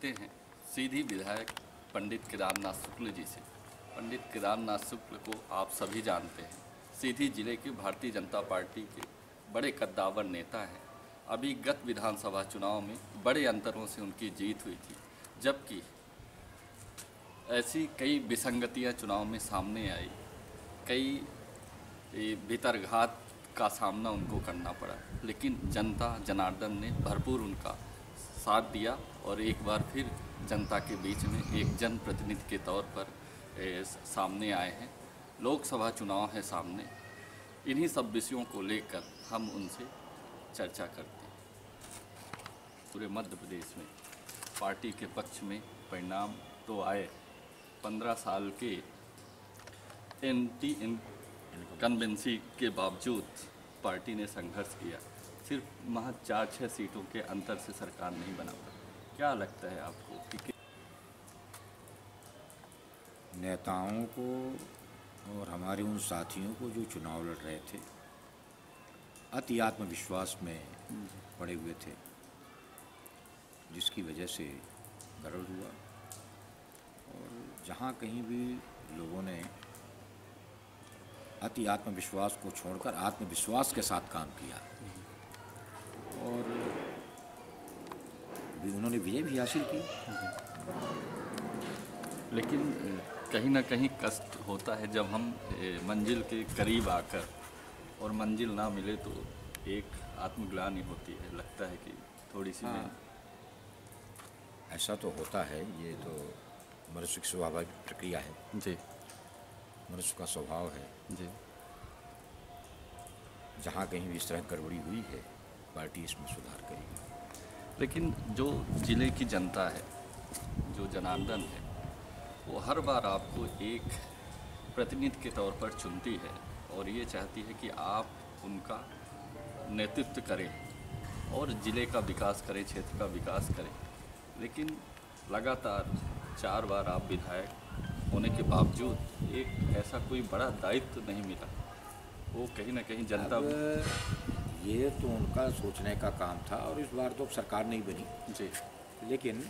करते हैं सीधी विधायक पंडित केदारनाथ शुक्ल जी से। पंडित केदारनाथ शुक्ल को आप सभी जानते हैं, सीधी जिले के भारतीय जनता पार्टी के बड़े कद्दावर नेता हैं। अभी गत विधानसभा चुनाव में बड़े अंतरों से उनकी जीत हुई थी, जबकि ऐसी कई विसंगतियां चुनाव में सामने आई, कई भीतरघात का सामना उनको करना पड़ा, लेकिन जनता जनार्दन ने भरपूर उनका साथ दिया और एक बार फिर जनता के बीच में एक जनप्रतिनिधि के तौर पर सामने आए हैं। लोकसभा चुनाव है सामने, इन्हीं सब विषयों को लेकर हम उनसे चर्चा करते हैं। पूरे मध्य प्रदेश में पार्टी के पक्ष में परिणाम तो आए, 15 साल के एंटी इनकम्बेंसी के बावजूद पार्टी ने संघर्ष किया, सिर्फ महज 4-6 सीटों के अंतर से सरकार नहीं बना पाई। क्या लगता है आपको कि नेताओं को और हमारे उन साथियों को जो चुनाव लड़ रहे थे अति आत्मविश्वास में पड़े हुए थे, जिसकी वजह से गड़बड़ हुआ और जहाँ कहीं भी लोगों ने अति आत्मविश्वास को छोड़कर आत्मविश्वास के साथ काम किया और उन्होंने विजय भी हासिल की। लेकिन कहीं ना कहीं कष्ट होता है जब हम मंजिल के करीब आकर और मंजिल ना मिले तो एक आत्मग्लानि होती है, लगता है कि थोड़ी सी ऐसा तो होता है, ये तो मनुष्य की स्वाभाविक प्रक्रिया है जी, मनुष्य का स्वभाव है जी। जहाँ कहीं भी इस तरह गड़बड़ी हुई है पार्टी इसमें सुधार करेगी। लेकिन जो ज़िले की जनता है, जो जनार्दन है, वो हर बार आपको एक प्रतिनिधि के तौर पर चुनती है और ये चाहती है कि आप उनका नेतृत्व करें और ज़िले का विकास करें, क्षेत्र का विकास करें। लेकिन लगातार 4 बार आप विधायक होने के बावजूद एक ऐसा कोई बड़ा दायित्व नहीं मिला, वो कहीं ना कहीं जनता ये तो उनका सोचने का काम था और इस बार तो सरकार नहीं बनी जी, लेकिन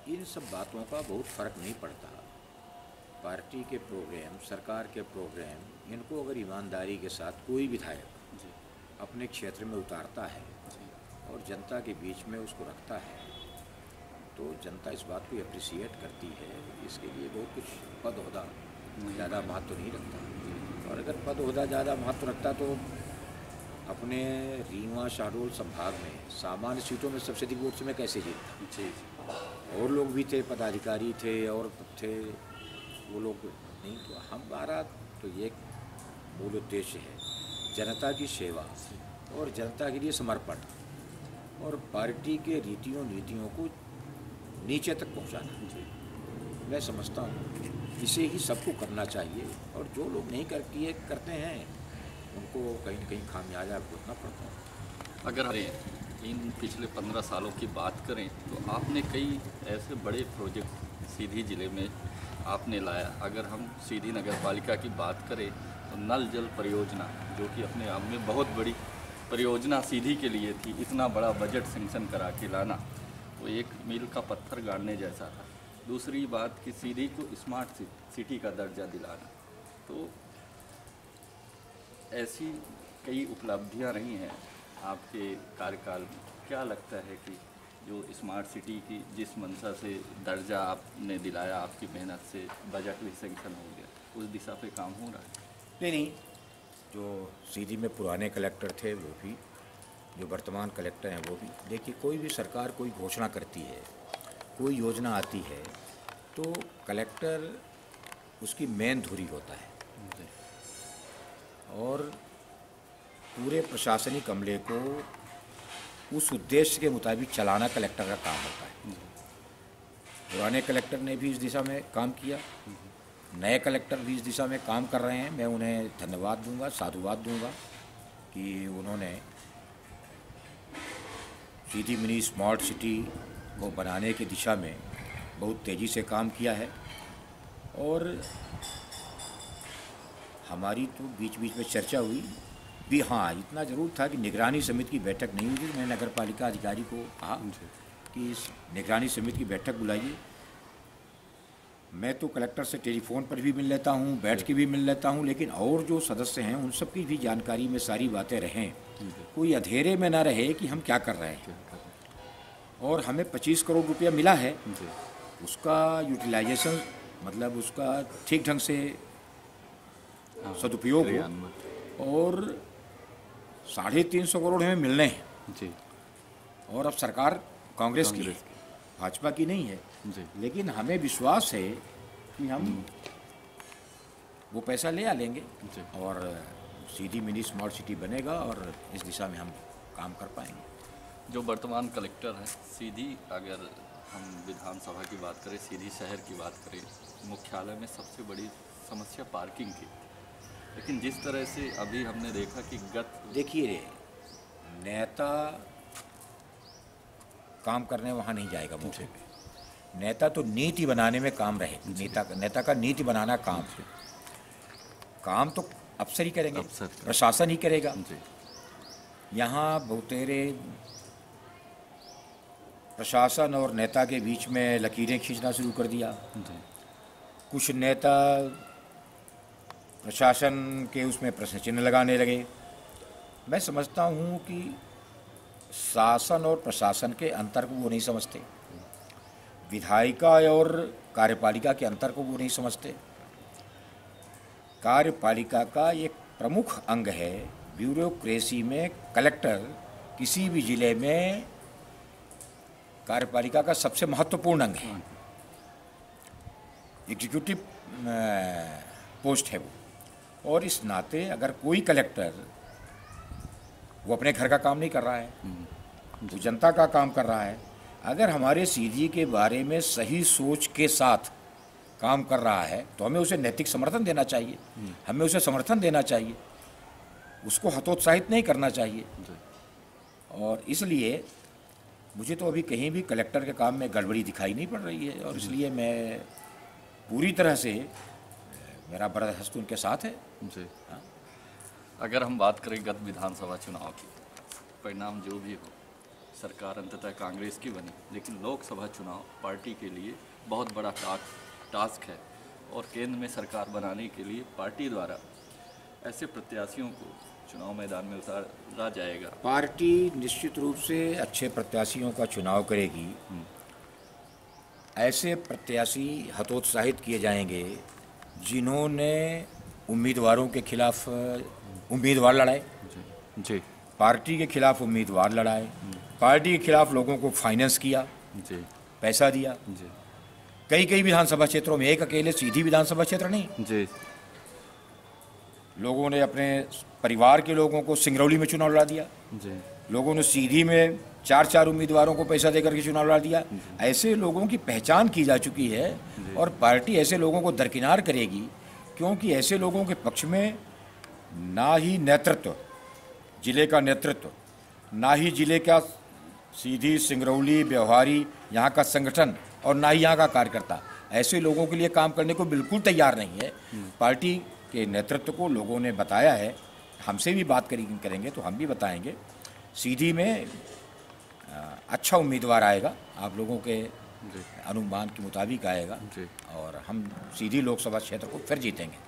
इन सब बातों का बहुत फ़र्क नहीं पड़ता। पार्टी के प्रोग्राम, सरकार के प्रोग्राम, इनको अगर ईमानदारी के साथ कोई विधायक जी, अपने क्षेत्र में उतारता है जी, और जनता के बीच में उसको रखता है तो जनता इस बात को अप्रिसिएट करती है। इसके लिए बहुत कुछ पद ओहदा ज़्यादा महत्व नहीं रखता, और अगर पद ओहदा ज़्यादा महत्व रखता तो अपने रीवा शहडोल संभाग में सामान्य सीटों में सबसे अधिक वोट से मैं कैसे जीतता। जी, और लोग भी थे, पदाधिकारी थे और थे, वो लोग नहीं। तो हमारा तो ये मूल उद्देश्य है जनता की सेवा और जनता के लिए समर्पण और पार्टी के रीतियों नीतियों को नीचे तक पहुंचाना। जी। मैं समझता हूँ इसे ही सबको करना चाहिए और जो लोग नहीं करते हैं उनको कहीं न कहीं खामियाजा भुगतना पड़ता है। अगर इन पिछले 15 सालों की बात करें तो आपने कई ऐसे बड़े प्रोजेक्ट सीधी ज़िले में आपने लाया। अगर हम सीधी नगर पालिका की बात करें तो नल जल परियोजना, जो कि अपने आप में बहुत बड़ी परियोजना सीधी के लिए थी, इतना बड़ा बजट सेंक्शन करा के लाना वो एक मील का पत्थर गाड़ने जैसा था। दूसरी बात कि सीधी को स्मार्ट सिटी का दर्जा दिलाना, तो ऐसी कई उपलब्धियां रही हैं आपके कार्यकाल में। क्या लगता है कि जो स्मार्ट सिटी की जिस मंशा से दर्जा आपने दिलाया, आपकी मेहनत से बजट भी सेंक्शन हो गया, उस दिशा पे काम हो रहा है? नहीं, जो सीधी में पुराने कलेक्टर थे वो भी, जो वर्तमान कलेक्टर हैं वो भी। देखिए, कोई भी सरकार कोई घोषणा करती है, कोई योजना आती है तो कलेक्टर उसकी मेन धुरी होता है और पूरे प्रशासनिक अमले को उस उद्देश्य के मुताबिक चलाना कलेक्टर का काम होता है। पुराने कलेक्टर ने भी इस दिशा में काम किया, नए कलेक्टर भी इस दिशा में काम कर रहे हैं। मैं उन्हें धन्यवाद दूंगा, साधुवाद दूंगा कि उन्होंने सीधी मिनी स्मार्ट सिटी को बनाने की दिशा में बहुत तेज़ी से काम किया है। और हमारी तो बीच बीच में चर्चा हुई भी। हाँ, इतना ज़रूर था कि निगरानी समिति की बैठक नहीं हुई थी। मैंने नगर पालिका अधिकारी को कहा कि इस निगरानी समिति की बैठक बुलाइए। मैं तो कलेक्टर से टेलीफोन पर भी मिल लेता हूँ, बैठ के भी मिल लेता हूँ, लेकिन और जो सदस्य हैं उन सब की भी जानकारी में सारी बातें रहें, कोई अंधेरे में ना रहे कि हम क्या कर रहे हैं। और हमें 25 करोड़ रुपया मिला है, उसका यूटिलाइजेशन मतलब उसका ठीक ढंग से सदुपयोग हो। और 350 करोड़ हमें मिलने हैं जी। और अब सरकार कांग्रेस की है, भाजपा की नहीं है जी। लेकिन हमें विश्वास है कि हम वो पैसा ले आ लेंगे जी। और सीधी मिनी स्मार्ट सिटी बनेगा और इस दिशा में हम काम कर पाएंगे। जो वर्तमान कलेक्टर हैं, सीधी अगर हम विधानसभा की बात करें, सीधी शहर की बात करें, मुख्यालय में सबसे बड़ी समस्या पार्किंग की। लेकिन जिस तरह से अभी हमने देखा कि देखिए, नेता काम करने वहाँ नहीं जाएगा मुझे पे। नेता तो नीति बनाने में काम रहे। नेता का नीति बनाना काम तो अफसर ही करेंगे, प्रशासन ही करेगा। यहाँ बहुतेरे प्रशासन और नेता के बीच में लकीरें खींचना शुरू कर दिया। कुछ नेता प्रशासन के उसमें प्रश्न चिन्ह लगाने लगे। मैं समझता हूँ कि शासन और प्रशासन के अंतर को वो नहीं समझते, विधायिका और कार्यपालिका के अंतर को वो नहीं समझते। कार्यपालिका का एक प्रमुख अंग है ब्यूरोक्रेसी में कलेक्टर, किसी भी जिले में कार्यपालिका का सबसे महत्वपूर्ण अंग है, एग्जीक्यूटिव पोस्ट है वो। और इस नाते अगर कोई कलेक्टर वो अपने घर का काम नहीं कर रहा है, वो जनता का काम कर रहा है, अगर हमारे सीधी के बारे में सही सोच के साथ काम कर रहा है तो हमें उसे नैतिक समर्थन देना चाहिए, हमें उसे समर्थन देना चाहिए, उसको हतोत्साहित नहीं करना चाहिए। और इसलिए मुझे तो अभी कहीं भी कलेक्टर के काम में गड़बड़ी दिखाई नहीं पड़ रही है और इसलिए मैं पूरी तरह से मेरा बर्दाश्त उनके साथ है। जी। अगर हम बात करें गत विधानसभा चुनाव की, परिणाम जो भी हो, सरकार अंततः कांग्रेस की बनी, लेकिन लोकसभा चुनाव पार्टी के लिए बहुत बड़ा टास्क है और केंद्र में सरकार बनाने के लिए पार्टी द्वारा ऐसे प्रत्याशियों को चुनाव मैदान में उतारा जाएगा। पार्टी निश्चित रूप से अच्छे प्रत्याशियों का चुनाव करेगी। ऐसे प्रत्याशी हतोत्साहित किए जाएंगे जिन्होंने उम्मीदवारों के खिलाफ उम्मीदवार लड़ाए, जी, पार्टी के खिलाफ उम्मीदवार लड़ाए, पार्टी के खिलाफ लोगों को फाइनेंस किया, जी, पैसा दिया। जी। कई विधानसभा क्षेत्रों में, एक अकेले सीधी विधानसभा क्षेत्र नहीं, जी, लोगों ने अपने परिवार के लोगों को सिंगरौली में चुनाव लड़ा दिया। जी। लोगों ने सीधी में 4 उम्मीदवारों को पैसा देकर के चुनाव लड़ा दिया। ऐसे लोगों की पहचान की जा चुकी है और पार्टी ऐसे लोगों को दरकिनार करेगी, क्योंकि ऐसे लोगों के पक्ष में ना ही नेतृत्व, जिले का नेतृत्व, ना ही जिले का सीधी, सिंगरौली, व्यवहारी यहाँ का संगठन और ना ही यहाँ का कार्यकर्ता ऐसे लोगों के लिए काम करने को बिल्कुल तैयार नहीं है। पार्टी के नेतृत्व को लोगों ने बताया है, हमसे भी बात करेंगे तो हम भी बताएंगे, सीधी में अच्छा उम्मीदवार आएगा, आप लोगों के अनुमान के मुताबिक आएगा और हम सीधी लोकसभा क्षेत्र को फिर जीतेंगे।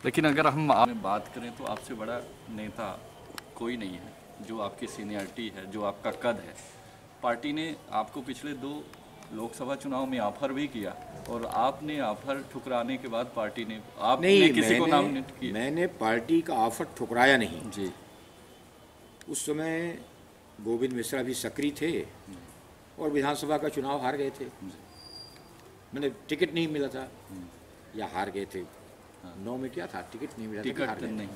लेकिन अगर हम बात करें तो आपसे बड़ा नेता कोई नहीं है, जो आपकी सीनियरिटी है, जो आपका कद है। पार्टी ने आपको पिछले 2 लोकसभा चुनाव में ऑफर भी किया और आपने ऑफर ठुकराने के बाद पार्टी ने किसी को नॉमिनेट किया। मैंने पार्टी का ऑफर ठुकराया नहीं जी। उस समय गोविंद मिश्रा भी सक्रिय थे और विधानसभा का चुनाव हार गए थे। मैंने टिकट नहीं मिला था या हार गए थे। 9 में क्या था, टिकट नहीं मिला था, टिकट नहीं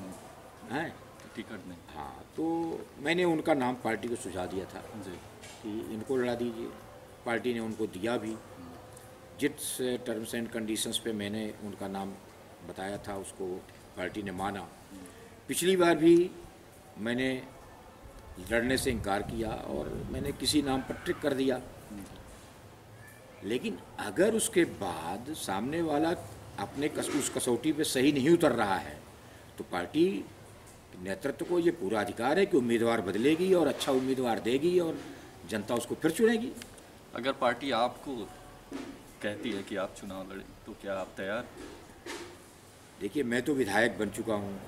है, टिकट नहीं। हाँ, तो मैंने उनका नाम पार्टी को सुझाव दिया था जी कि इनको लड़ा दीजिए। पार्टी ने उनको दिया भी, जिस टर्म्स एंड कंडीशंस पे मैंने उनका नाम बताया था उसको पार्टी ने माना। पिछली बार भी मैंने लड़ने से इनकार किया और मैंने किसी नाम पर ट्रिक कर दिया, लेकिन अगर उसके बाद सामने वाला अपने उस कसौटी पे सही नहीं उतर रहा है तो पार्टी नेतृत्व को ये पूरा अधिकार है कि उम्मीदवार बदलेगी और अच्छा उम्मीदवार देगी और जनता उसको फिर चुनेगी। अगर पार्टी आपको कहती है कि आप चुनाव लड़ें तो क्या आप तैयार? देखिए, मैं तो विधायक बन चुका हूँ।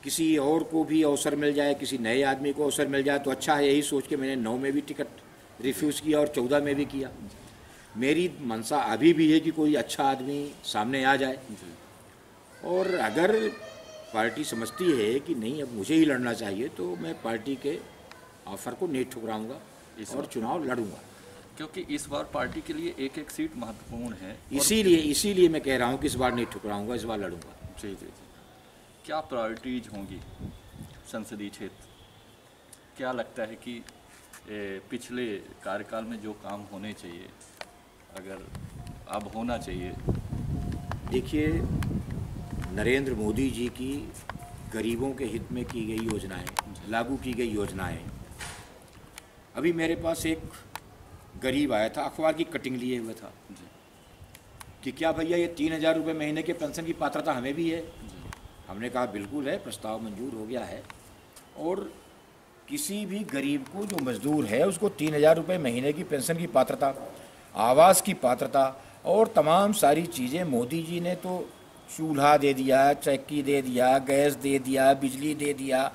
किसी और को भी अवसर मिल जाए, किसी नए आदमी को अवसर मिल जाए तो अच्छा है, यही सोच के मैंने 9 में भी टिकट रिफ्यूज़ किया और 14 में भी किया। मेरी मंशा अभी भी है कि कोई अच्छा आदमी सामने आ जाए, जी और अगर पार्टी समझती है कि नहीं अब मुझे ही लड़ना चाहिए तो मैं पार्टी के ऑफर को नहीं ठुकराऊंगा और चुनाव लड़ूंगा। क्योंकि इस बार पार्टी के लिए एक एक सीट महत्वपूर्ण है। इसीलिए मैं कह रहा हूँ कि इस बार नहीं ठुकराऊंगा, इस बार लड़ूंगा। जी जी जी। क्या प्रायोरिटीज होंगी संसदीय क्षेत्र? क्या लगता है कि पिछले कार्यकाल में जो काम होने चाहिए अगर अब होना चाहिए? देखिए, नरेंद्र मोदी जी की गरीबों के हित में की गई योजनाएं, लागू की गई योजनाएं। अभी मेरे पास एक गरीब आया था, अखबार की कटिंग लिए हुए था जी कि क्या भैया ये 3,000 रुपये महीने के पेंशन की पात्रता हमें भी है? जी हमने कहा बिल्कुल है, प्रस्ताव मंजूर हो गया है। और किसी भी गरीब को जो मजदूर है उसको 3,000 रुपये महीने की पेंशन की पात्रता, आवास की पात्रता और तमाम सारी चीज़ें मोदी जी ने तो चूल्हा दे दिया, चक्की दे दिया, गैस दे दिया, बिजली दे दिया।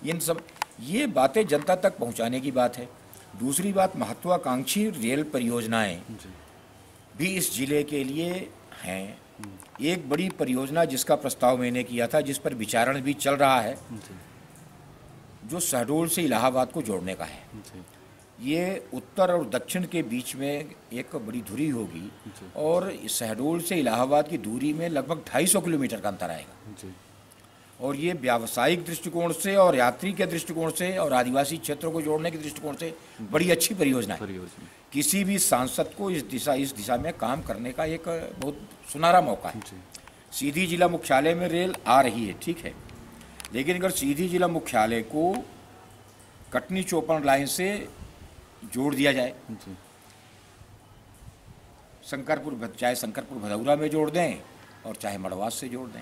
इन सब ये बातें जनता तक पहुंचाने की बात है। दूसरी बात, महत्वाकांक्षी रेल परियोजनाएं जी भी इस जिले के लिए हैं। एक बड़ी परियोजना जिसका प्रस्ताव मैंने किया था, जिस पर विचारण भी चल रहा है, जी जो शहडोल से इलाहाबाद को जोड़ने का है। जी ये उत्तर और दक्षिण के बीच में एक बड़ी धुरी होगी और शहडोल से इलाहाबाद की दूरी में लगभग 250 किलोमीटर का अंतर आएगा। जी और ये व्यावसायिक दृष्टिकोण से और यात्री के दृष्टिकोण से और आदिवासी क्षेत्रों को जोड़ने के दृष्टिकोण से बड़ी अच्छी परियोजना है। किसी भी सांसद को इस दिशा में काम करने का एक बहुत सुनहरा मौका है। सीधी जिला मुख्यालय में रेल आ रही है, ठीक है, लेकिन अगर सीधी जिला मुख्यालय को कटनी चौपन लाइन से जोड़ दिया जाए, चाहे शंकरपुर भदौरा में जोड़ दें और चाहे मड़वास से जोड़ दें,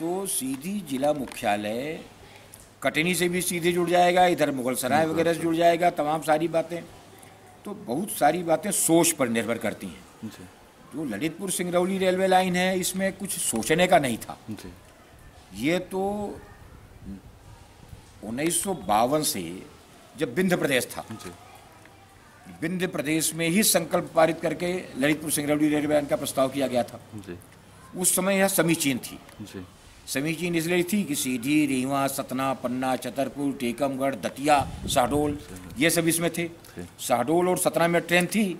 तो सीधी जिला मुख्यालय कटनी से भी सीधे जुड़ जाएगा, इधर मुगलसराय वगैरह से जुड़ जाएगा। तमाम सारी बातें, तो बहुत सारी बातें सोच पर निर्भर करती हैं। जो ललितपुर सिंगरौली रेलवे लाइन है, इसमें कुछ सोचने का नहीं था। ये तो 1952 से जब विंध्य प्रदेश था, विंध्य प्रदेश में ही संकल्प पारित करके ललितपुर सिंगरौली रेलवे लाइन का प्रस्ताव किया गया था। उस समय यह समीचीन थी। समीचीन इसलिए थी कि सीधी, रीवा, सतना, पन्ना, छतरपुर, टीकमगढ़, दतिया, शहडोल, ये सब इसमें थे। शहडोल और सतना में ट्रेन थी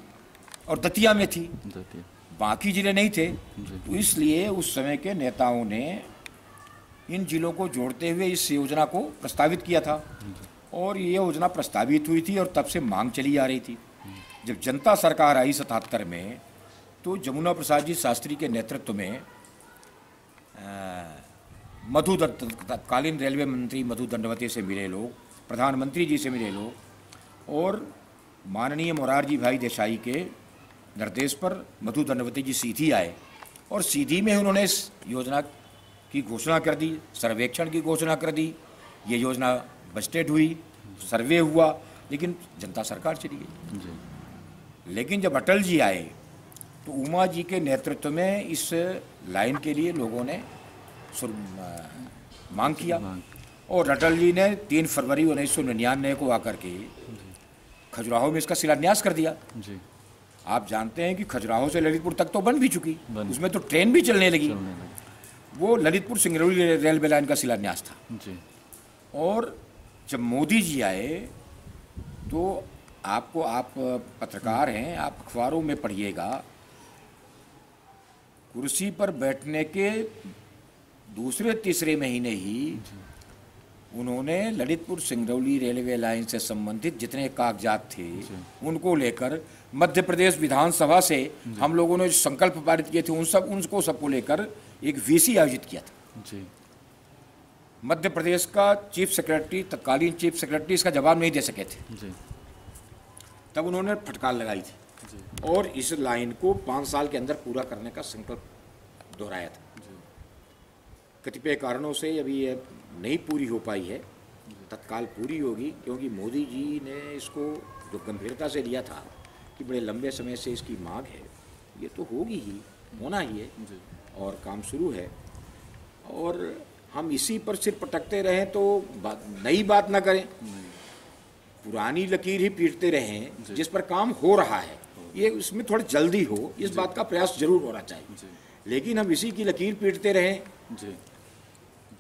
और दतिया में थी, बाकी जिले नहीं थे। तो इसलिए उस समय के नेताओं ने इन जिलों को जोड़ते हुए इस योजना को प्रस्तावित किया था और ये योजना प्रस्तावित हुई थी और तब से मांग चली आ रही थी। जब जनता सरकार आई 77 में, तो जमुना प्रसाद जी शास्त्री के नेतृत्व में तत्कालीन रेलवे मंत्री मधु दंडवती से मिले लोग, प्रधानमंत्री जी से मिले लोग, और माननीय मोरारजी भाई देसाई के निर्देश पर मधु दंडवती जी सीधी आए और सीधी में उन्होंने इस योजना की घोषणा कर दी, सर्वेक्षण की घोषणा कर दी। ये योजना बजटेड हुई, सर्वे हुआ, लेकिन जनता सरकार चली गई। लेकिन जब अटल जी आए तो उमा जी के नेतृत्व में इस लाइन के लिए लोगों ने मांग किया और अटल जी ने 3 फरवरी 1999 को आकर के खजुराहो में इसका शिलान्यास कर दिया। आप जानते हैं कि खजुराहो से ललितपुर तक तो बन भी चुकी, उसमें तो ट्रेन भी चलने लगी। वो ललितपुर सिंगरौली रेलवे लाइन का शिलान्यास था। और जब मोदी जी आए तो आप पत्रकार हैं, आप अखबारों में पढ़िएगा, कुर्सी पर बैठने के दूसरे तीसरे महीने ही उन्होंने ललितपुर सिंगरौली रेलवे लाइन से संबंधित जितने कागजात थे उनको लेकर मध्य प्रदेश विधानसभा से हम लोगों ने जो संकल्प पारित किए थे उनको सबको लेकर एक वीसी आयोजित किया था। मध्य प्रदेश का चीफ सेक्रेटरी, तत्कालीन चीफ सेक्रेटरी इसका जवाब नहीं दे सके थे। तब उन्होंने फटकार लगाई थी और इस लाइन को 5 साल के अंदर पूरा करने का संकल्प दोहराया था। कतिपय कारणों से अभी ये नहीं पूरी हो पाई है, तत्काल पूरी होगी, क्योंकि मोदी जी ने इसको जो गंभीरता से लिया था कि बड़े लंबे समय से इसकी मांग है, ये तो होगी ही, होना ही है और काम शुरू है। और हम इसी पर सिर पटकते रहें तो नई बात ना करें, पुरानी लकीर ही पीटते रहें जिस पर काम हो रहा है, ये इसमें थोड़ी जल्दी हो, इस बात का प्रयास जरूर होना चाहिए। लेकिन हम इसी की लकीर पीटते रहें,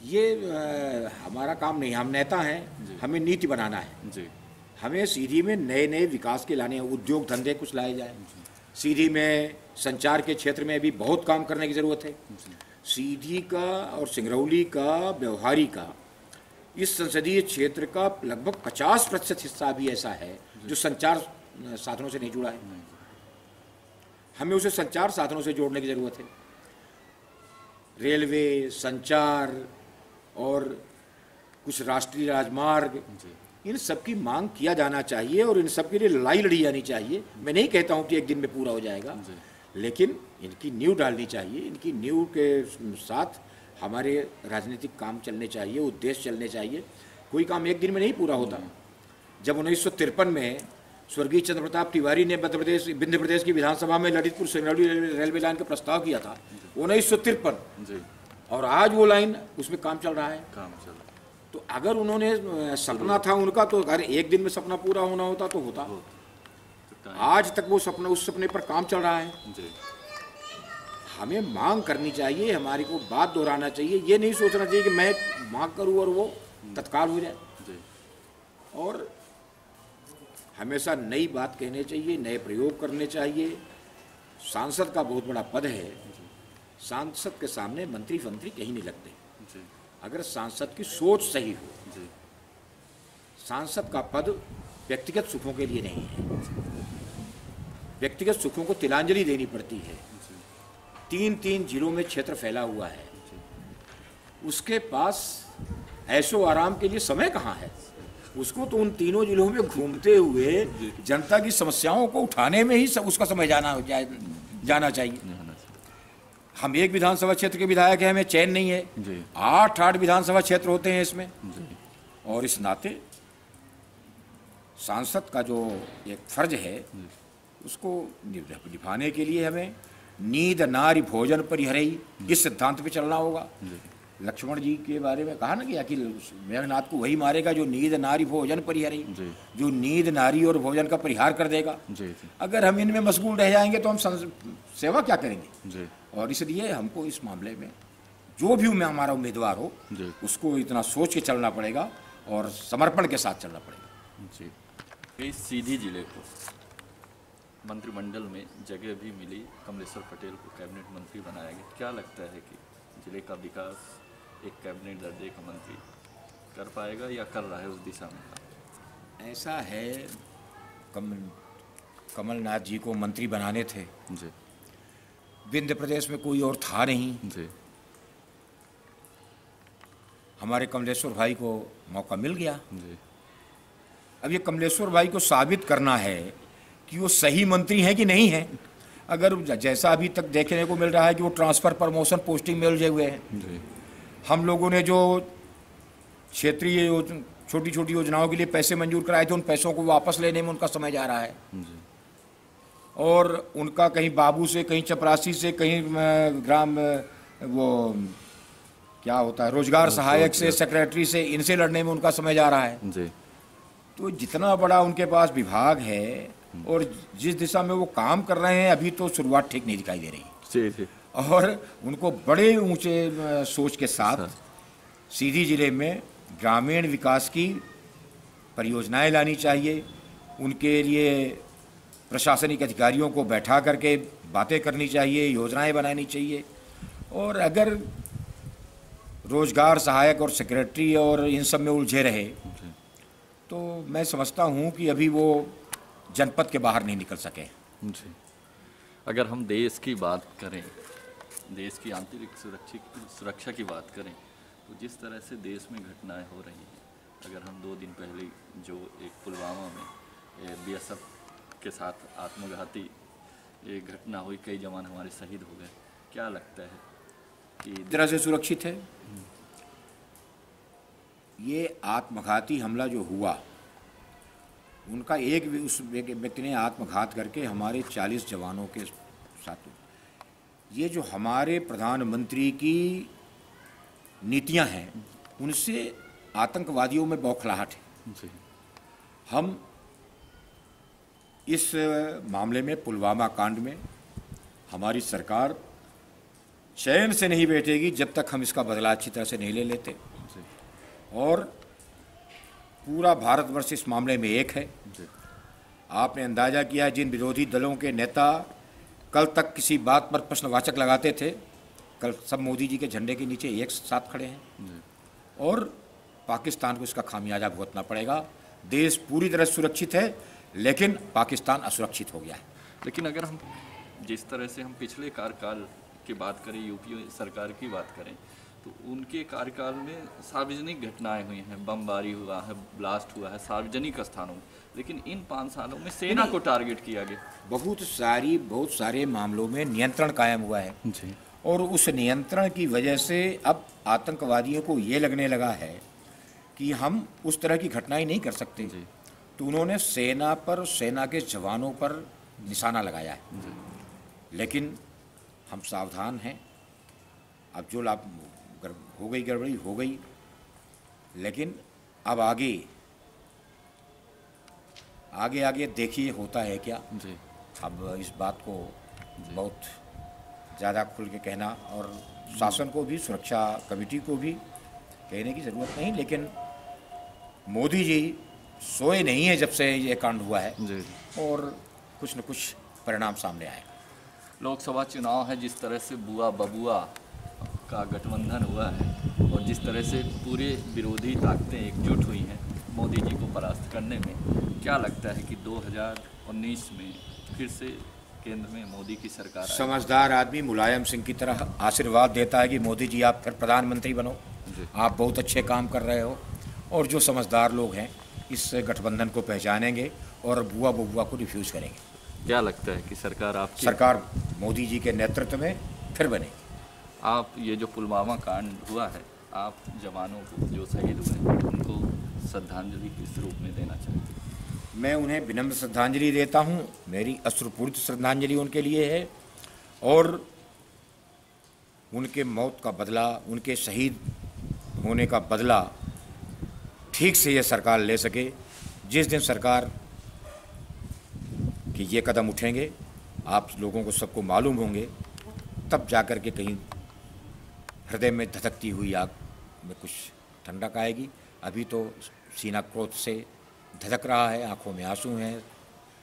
ये हमारा काम नहीं। हम नेता हैं, हमें नीति बनाना है। हमें सीधी में नए नए विकास के लाने, उद्योग धंधे कुछ लाए जाए। सीधी में संचार के क्षेत्र में भी बहुत काम करने की ज़रूरत है। सीधी का और सिंगरौली का, व्यवहारी का, इस संसदीय क्षेत्र का लगभग 50% हिस्सा भी ऐसा है जो संचार साधनों से नहीं जुड़ा है। हमें उसे संचार साधनों से जोड़ने की ज़रूरत है। रेलवे, संचार और कुछ राष्ट्रीय राजमार्ग, इन सब की मांग किया जाना चाहिए और इन सब के लिए लड़ाई लड़ी जानी चाहिए। मैं नहीं कहता हूं कि एक दिन में पूरा हो जाएगा, लेकिन इनकी नींव डालनी चाहिए। इनकी नींव के साथ हमारे राजनीतिक काम चलने चाहिए, उद्देश्य चलने चाहिए। कोई काम एक दिन में नहीं पूरा होता। जब 1953 में स्वर्गीय चंद्र प्रताप तिवारी ने विंध्य प्रदेश की विधानसभा में ललितपुर सिंगरौली रेलवे लाइन का प्रस्ताव किया था 1953, और आज वो लाइन, उसमें काम चल रहा है। तो अगर उन्होंने सपना था उनका, तो अगर एक दिन में सपना पूरा होना होता तो होता। आज तक वो सपना, उस सपने पर काम चल रहा है। हमें मांग करनी चाहिए, हमारी को बात दोहराना चाहिए। ये नहीं सोचना चाहिए कि मैं मांग करूं और वो तत्काल हो जाए। और हमेशा नई बात कहने चाहिए, नए प्रयोग करने चाहिए। सांसद का बहुत बड़ा पद है। सांसद के सामने मंत्री फंत्री कहीं नहीं लगते अगर सांसद की सोच सही हो। सांसद का पद व्यक्तिगत सुखों के लिए नहीं है। व्यक्तिगत सुखों को तिलांजलि देनी पड़ती है। 3 जिलों में क्षेत्र फैला हुआ है, उसके पास ऐशो आराम के लिए समय कहाँ है? उसको तो उन 3 जिलों में घूमते हुए जनता की समस्याओं को उठाने में ही उसका समय जाना चाहिए। हम एक विधानसभा क्षेत्र के विधायक हैं, हमें चैन नहीं है। 8 विधानसभा क्षेत्र होते हैं इसमें, और इस नाते सांसद का जो एक फर्ज है उसको निभाने के लिए हमें नींद नारी भोजन परिहरई, इस सिद्धांत पे चलना होगा। लक्ष्मण जी के बारे में कहा ना कि आखिर मेघनाथ को वही मारेगा जो नींद नारी भोजन परिहरई, जो नींद नारी और भोजन का परिहार कर देगा। अगर हम इनमें मशगूल रह जाएंगे तो हम सेवा क्या करेंगे? और इसलिए हमको इस मामले में जो भी हमारा उम्मीदवार हो उसको इतना सोच के चलना पड़ेगा और समर्पण के साथ चलना पड़ेगा। इस सीधी जिले को मंत्रिमंडल में जगह भी मिली, कमलेश्वर पटेल को कैबिनेट मंत्री बनाया गया। क्या लगता है कि जिले का विकास एक कैबिनेट दर्जे का मंत्री कर पाएगा या कर रहा है उस दिशा में? ऐसा है, कमलनाथ जी को मंत्री बनाने थे जी। विंध्य प्रदेश में कोई और था नहीं जी। हमारे कमलेश्वर भाई को मौका मिल गया जी। अब ये कमलेश्वर भाई को साबित करना है कि वो सही मंत्री हैं कि नहीं हैं। अगर जैसा अभी तक देखने को मिल रहा है कि वो ट्रांसफ़र, प्रमोशन, पोस्टिंग में उलझे हुए हैं जी। हम लोगों ने जो क्षेत्रीय छोटी छोटी योजनाओं के लिए पैसे मंजूर कराए थे, उन पैसों को वापस लेने में उनका समय जा रहा है जी। और उनका कहीं बाबू से, कहीं चपरासी से, कहीं ग्राम वो क्या होता है रोजगार सहायक से, सेक्रेटरी से, इनसे लड़ने में उनका समय जा रहा है जी। तो जितना बड़ा उनके पास विभाग है और जिस दिशा में वो काम कर रहे हैं, अभी तो शुरुआत ठीक नहीं दिखाई दे रही जी। और उनको बड़े ऊंचे सोच के साथ सीधी जिले में ग्रामीण विकास की परियोजनाएं लानी चाहिए। उनके लिए प्रशासनिक अधिकारियों को बैठा करके बातें करनी चाहिए, योजनाएं बनानी चाहिए। और अगर रोजगार सहायक और सेक्रेटरी और इन सब में उलझे रहे तो मैं समझता हूं कि अभी वो जनपद के बाहर नहीं निकल सके जी। अगर हम देश की बात करें, देश की आंतरिक सुरक्षा की बात करें, तो जिस तरह से देश में घटनाएं हो रही हैं, अगर हम 2 दिन पहले जो एक पुलवामा में बीएसएफ के साथ आत्मघाती एक घटना हुई, कई जवान हमारे शहीद हो गए, क्या लगता है कि तरह से सुरक्षित है? ये आत्मघाती हमला जो हुआ उनका उस व्यक्ति ने आत्मघात करके हमारे 40 जवानों के साथ। ये जो हमारे प्रधानमंत्री की नीतियां हैं, उनसे आतंकवादियों में बौखलाहट है जी। हम इस मामले में, पुलवामा कांड में, हमारी सरकार चैन से नहीं बैठेगी जब तक हम इसका बदला अच्छी तरह से नहीं ले लेते। जी। और पूरा भारतवर्ष इस मामले में एक है। जी। आपने अंदाजा किया, जिन विरोधी दलों के नेता कल तक किसी बात पर प्रश्नवाचक लगाते थे, कल सब मोदी जी के झंडे के नीचे एक साथ खड़े हैं। जी। और पाकिस्तान को इसका खामियाजा भुगतना पड़ेगा। देश पूरी तरह सुरक्षित है, लेकिन पाकिस्तान असुरक्षित हो गया है। लेकिन अगर हम जिस तरह से हम पिछले कार्यकाल की बात करें, यूपी सरकार की बात करें, तो उनके कार्यकाल में सार्वजनिक घटनाएं हुई हैं, बमबारी हुआ है, ब्लास्ट हुआ है सार्वजनिक स्थानों में, लेकिन इन 5 सालों में सेना को टारगेट किया गया। बहुत सारे मामलों में नियंत्रण कायम हुआ है जी। और उस नियंत्रण की वजह से अब आतंकवादियों को ये लगने लगा है कि हम उस तरह की घटनाएं नहीं कर सकते। जी। तो उन्होंने सेना पर, सेना के जवानों पर निशाना लगाया है। जी। लेकिन हम सावधान हैं। अब जो हो गई गड़बड़ी हो गई, लेकिन अब आगे देखिए होता है क्या। जी। अब इस बात को बहुत ज़्यादा खुल के कहना, और शासन को भी, सुरक्षा कमेटी को भी कहने की ज़रूरत नहीं, लेकिन मोदी जी सोए नहीं है जब से ये कांड हुआ है। जी। और कुछ न कुछ परिणाम सामने आए। लोकसभा चुनाव है, जिस तरह से बुआ बबुआ का गठबंधन हुआ है और जिस तरह से पूरे विरोधी ताकतें एकजुट हुई हैं मोदी जी को परास्त करने में, क्या लगता है कि 2019 में फिर से केंद्र में मोदी की सरकार आएगी? समझदार आदमी मुलायम सिंह की तरह आशीर्वाद देता है कि मोदी जी आप फिर प्रधानमंत्री बनो, आप बहुत अच्छे काम कर रहे हो। और जो समझदार लोग हैं इस गठबंधन को पहचानेंगे और बुआ बबुआ को रिफ्यूज़ करेंगे। क्या लगता है कि सरकार मोदी जी के नेतृत्व में फिर बनेगी। आप ये जो पुलवामा कांड हुआ है, आप जवानों को जो शहीद हुए उनको श्रद्धांजलि किस रूप में देना चाहते हैं? मैं उन्हें विनम्र श्रद्धांजलि देता हूं। मेरी अश्रुपूरित श्रद्धांजलि उनके लिए है, और उनके मौत का बदला, उनके शहीद होने का बदला ठीक से ये सरकार ले सके। जिस दिन सरकार कि ये कदम उठेंगे, आप लोगों को सबको मालूम होंगे, तब जाकर के कहीं हृदय में धधकती हुई आग में कुछ ठंडक आएगी। अभी तो सीना क्रोध से धधक रहा है, आंखों में आंसू हैं,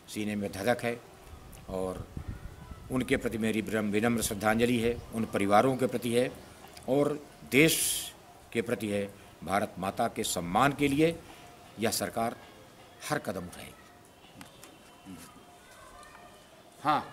सीने में धधक है। और उनके प्रति मेरी विनम्र श्रद्धांजलि है, उन परिवारों के प्रति है, और देश के प्रति है। भारत माता के सम्मान के लिए यह सरकार हर कदम उठाएगी। हाँ।